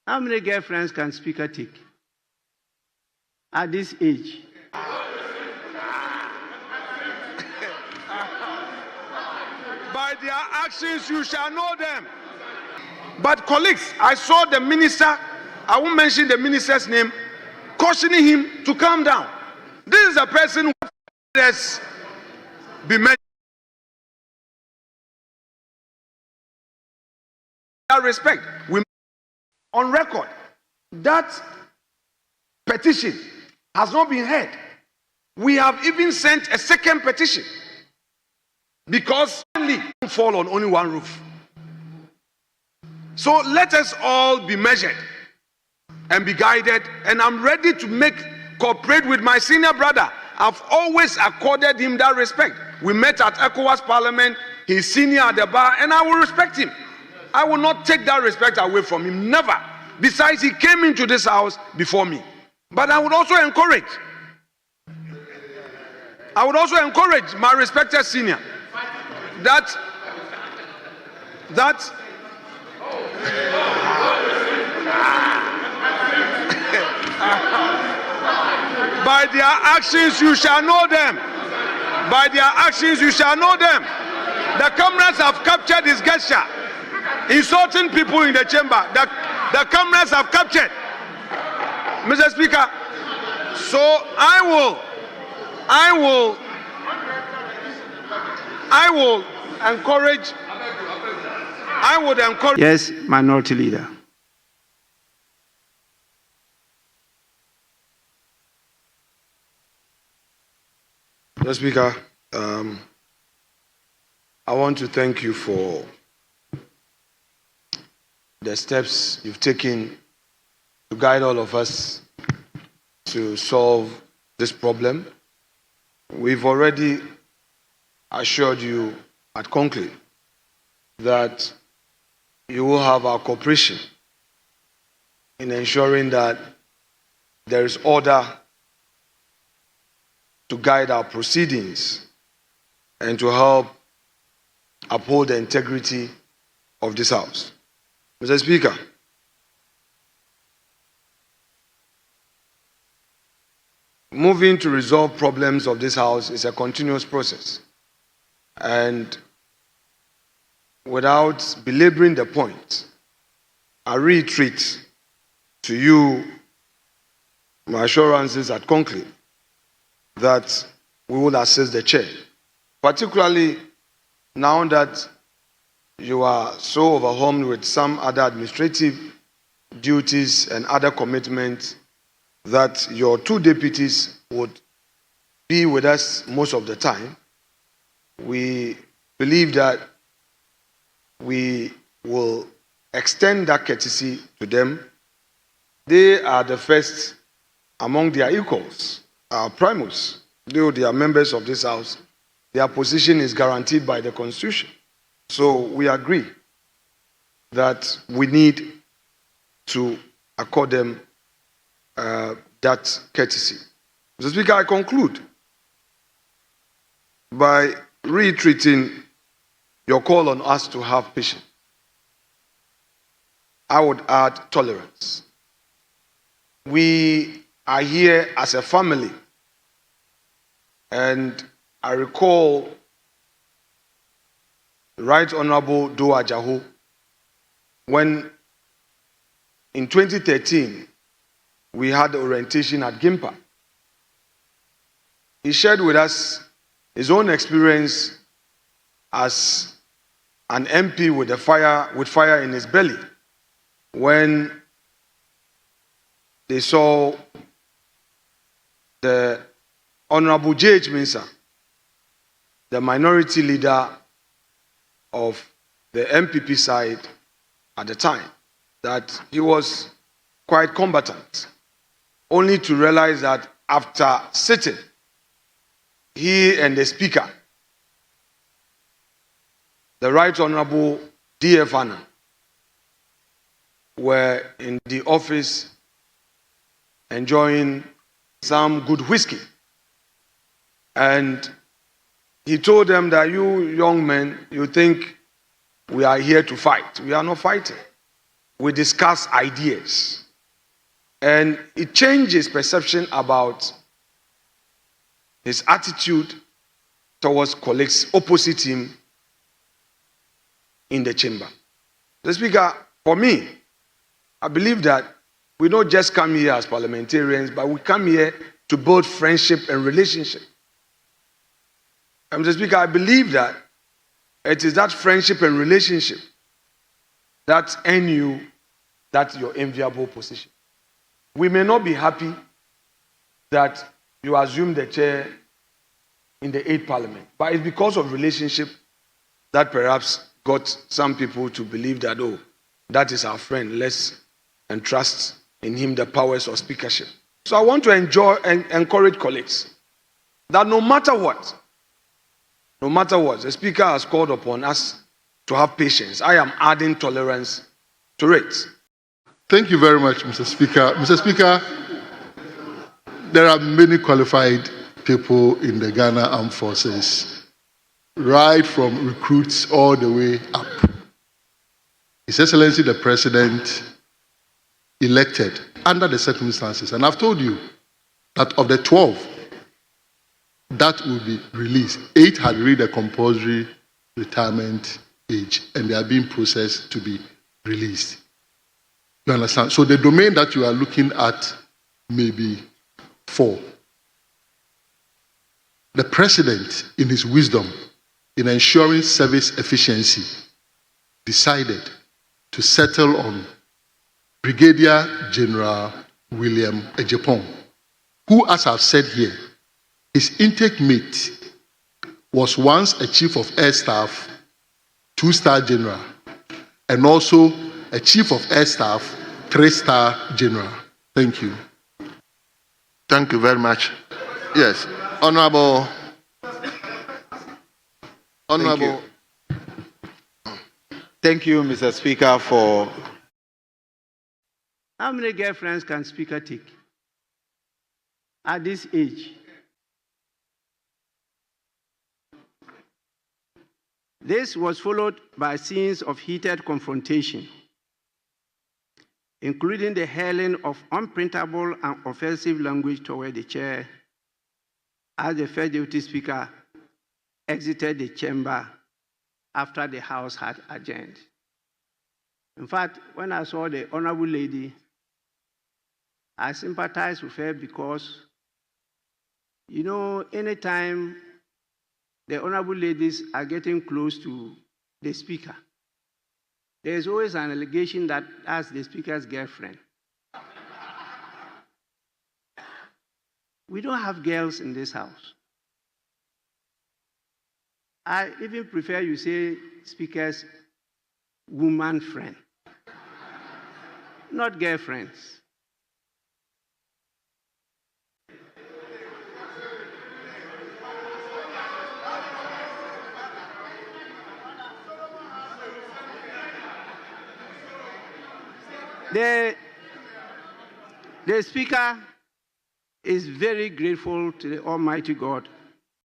How many girlfriends can speaker take at this age? By their actions you shall know them. But colleagues, I saw the minister, I won't mention the minister's name, cautioning him to calm down. This is a person who has been mentioned. Respect. We on record that petition has not been heard. We have even sent a second petition because only fall on only one roof. So let us all be measured and be guided, and I'm ready to cooperate with my senior brother. I've always accorded him that respect. We met at ECOWAS Parliament, he's senior at the bar, and I will respect him. I will not take that respect away from him, never. Besides, he came into this house before me. But I would also encourage my respected senior that by their actions you shall know them. By their actions you shall know them. The cameras have captured his gesture, insulting people in the chamber. The cameras have captured, Mr. Speaker. So I would encourage. Yes, Minority Leader. Mr. Speaker, I want to thank you for the steps you've taken to guide all of us to solve this problem. We've already assured you at conclave that you will have our cooperation in ensuring that there is order to guide our proceedings and to help uphold the integrity of this House. Mr. Speaker, moving to resolve problems of this House is a continuous process. And without belaboring the point, I reiterate to you my assurances at conclave that we will assist the chair, particularly now that you are so overwhelmed with some other administrative duties and other commitments that your two deputies would be with us most of the time. We believe that we will extend that courtesy to them. They are the first among their equals, our primus. Though they are members of this House, their position is guaranteed by the Constitution. So we agree that we need to accord them that courtesy. Mr. Speaker, I conclude by reiterating your call on us to have patience. I would add tolerance. We are here as a family, and I recall Right Honorable Doa Jaho, when in 2013 we had the orientation at Gimpa. He shared with us his own experience as an MP with fire in his belly when they saw the Honorable J.H. Mensah, the minority leader of the MPP side at the time, that he was quite combatant, only to realize that after sitting, he and the Speaker, the Right Honorable D.F. Annan, were in the office enjoying some good whiskey. And he told them that you young men, you think we are here to fight. We are not fighting. we discuss ideas. And it changes perception about his attitude towards colleagues opposite him in the chamber. The Speaker, for me, I believe that we don't just come here as parliamentarians, but we come here to build friendship and relationship. Mr. Speaker, I believe that it is that friendship and relationship that earn you that your enviable position. We may not be happy that you assume the chair in the 8th Parliament, but it's because of relationship that perhaps got some people to believe that, oh, that is our friend, let's entrust in him the powers of speakership. So I want to encourage colleagues that no matter what, the Speaker has called upon us to have patience. I am adding tolerance to it. Thank you very much, Mr. Speaker. Mr. Speaker, there are many qualified people in the Ghana Armed Forces, right from recruits all the way up. His Excellency the President elected under the circumstances, and I've told you that of the 12 that will be released, 8 had reached the compulsory retirement age and they are being processed to be released. You understand? So the domain that you are looking at may be 4. The President, in his wisdom, in ensuring service efficiency, decided to settle on Brigadier General William Ejepong, who, as I've said here, his intake mate was once a Chief of Air Staff, 2-star General, and also a Chief of Air Staff, 3-star General. Thank you. Thank you very much. Yes, Honorable. Thank you, Mr. Speaker, for. How many girlfriends can Speaker take at this age? This was followed by scenes of heated confrontation, including the hurling of unprintable and offensive language toward the chair as the First Deputy Speaker exited the chamber after the House had adjourned. In fact, when I saw the Honorable Lady, I sympathized with her because, you know, anytime the Honorable Ladies are getting close to the Speaker, there is always an allegation that that's the Speaker's girlfriend. We don't have girls in this house. I even prefer you say Speaker's woman friend, not girlfriends. The Speaker is very grateful to the Almighty God